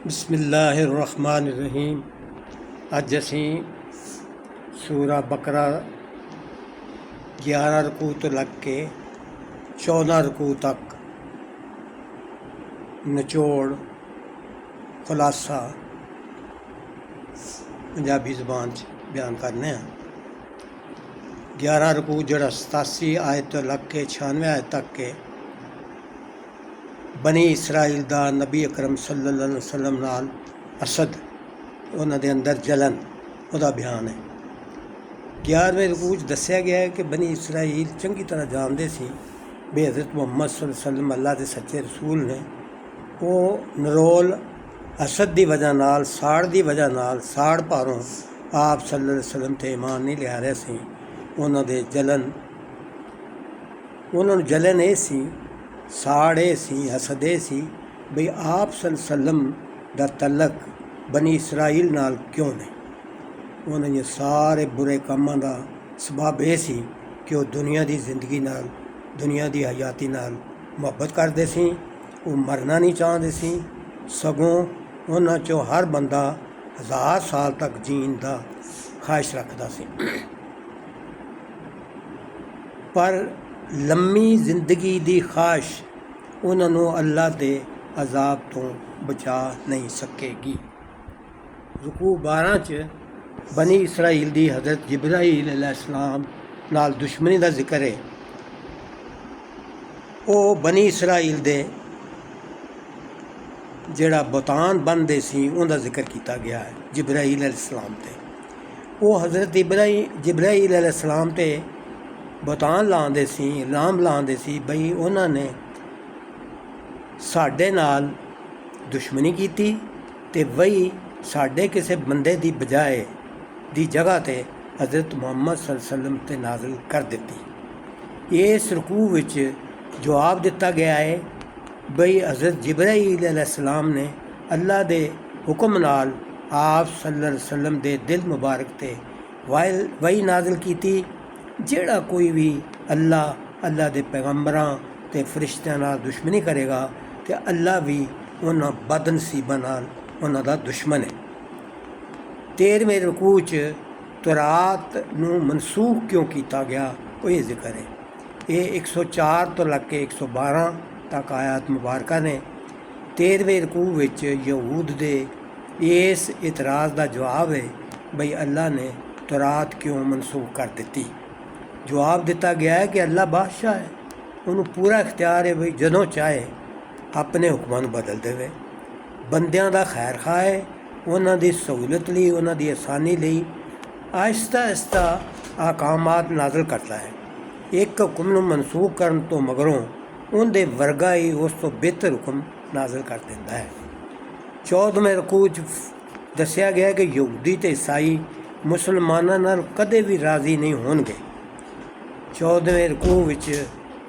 बिस्मिल्लाहिर्रहमानिर्रहीम। अज असी सूरा बकरा 11 रकू तो लग के 14 रकू तक निचोड़ खुलासा पंजाबी ज़बान बयान करने हैं। 11 रकू जड़ा 87 आयत तो लग के 96 आयत तक के बनी इसराइल दा नबी अकरम सल्लल्लाहु अलैहि वसल्लम नाल असद उन्हां दे अंदर जलन उहदा बयान है। 11वें रकू च दस्सिया गया है कि बनी इसराइल चंगी तरह जानते सी भी हज़रत मुहम्मद सल्लल्लाहु अलैहि वसल्लम अल्लाह के सच्चे रसूल ने। वो नरोल असद की वजह नाल साड़ की वजह नाल साड़ भारों आप सल्लल्लाहु अलैहि वसल्लम ते ईमान नहीं लिया रहे सी। उन्हां दे जलन उन्होंने जलन ये सी, साड़ ये सी, हसद ये सी बई आप सल्लल्लाहु अलैहि वसल्लम दा तलक बनी इसराइल नाल क्यों नहीं। उन्होंने सारे बुरे कामों का सबब यह सी कि वह दुनिया की जिंदगी नाल दुनिया की हयाती नाल मुहब्बत करते सी। वो मरना नहीं चाहते सी, सगों उन्हां चों हर बंदा 1000 साल तक जीण का ख्वाहिश रखता सी। पर लम्मी जिंदगी की ख्वाहिश उन्होंने अल्लाह के अजाब तो बचा नहीं सकेगी। रुकू 12 च बनी इसराइल की हज़रत जिब्राईल अलैहिस्सलाम नाल दुश्मनी का जिक्र है। वो बनी इसराइल दे जिहड़ा बुतान बनते सी उनका जिक्र किया गया है जिब्राईल अलैहिस्सलाम ते। वो हज़रत जिब्राईल अलैहिस्सलाम ते बुतान लाते सी, इल्ज़ाम लाते सी बई उन्होंने साडे नाल दुश्मनी की ते वही साडे किसी बंदे की बजाय दी जगह ते हज़रत मुहम्मद सल्लल्लाहु अलैहि वसल्लम ते नाज़िल कर दी। इस रकू विच जवाब दिता गया है बई हज़रत जिब्राईल अलैहिस्सलाम ने अल्लाह दे हुक्म नाल आप सल्लल्लाहु अलैहि वसल्लम दे दिल मुबारक ते वही नाज़िल की। जेड़ा कोई भी अल्लाह दे पैगंबरां ते फरिश्तियां नाल दुश्मनी करेगा तो अल्लाह भी उन्हां बदनसीबां नाल उन्हां दा दुश्मन है। 13वें रकू च तौरात नूं मनसूख क्यों किया गया वो ये जिक्र है। ये 104 तो लग के 112 तक आयत मुबारका ने। 13वें रकू विच यहूद दे इस इतराज़ का जवाब है बई अल्लाह ने तौरात क्यों मनसूख कर दी। जवाब दिता गया है कि अल्लाह बादशाह है, उन्होंने पूरा इख्तियार है बई जदों चाहे अपने हुक्मां नूं बदल देवे। बंदियां दा खैर खा है, उन्हां दी सहूलत लई उन्हां दी आसानी लई आहिस्ता आहिस्ता अहकामात नाज़िल करता है। एक हुक्म नूं मनसूख करन तो मगरों उनके वर्गा ही उस तो बेहतर हुक्म नाज़िल कर दिंदा है। 14वें रकू च दस्सिया गया कि यहूदी ते ईसाई मुसलमानां नाल कदे भी राज़ी नहीं होणगे। 14वें रकू विच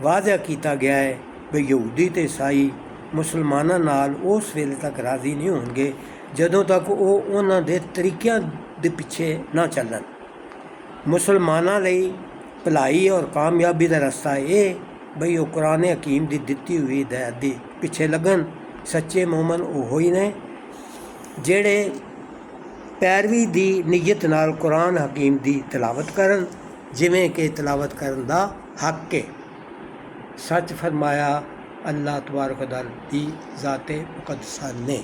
वाज़ह किया गया है कि यहूदी ते ईसाई मुसलमानां नाल उस वेले तक राज़ी नहीं होणगे जदों तक वो उन्हां दे तरीक़िਆਂ दे पिछे ना चलन। मुसलमानां लई भलाई और कामयाबी का रास्ता ये बई वो कुरान हकीम की दिती हुई हिदायत के पिछे लगन। सच्चे मोमन वो ही ने जेड़े पैरवी की नीयत नाल कुरान हकीम की तिलावत करन जिमें कि तिलावत करन दा हक है। सच फरमाया अल्लाह तबारक व तआला दी ज़ाते मुक़द्दसा ने।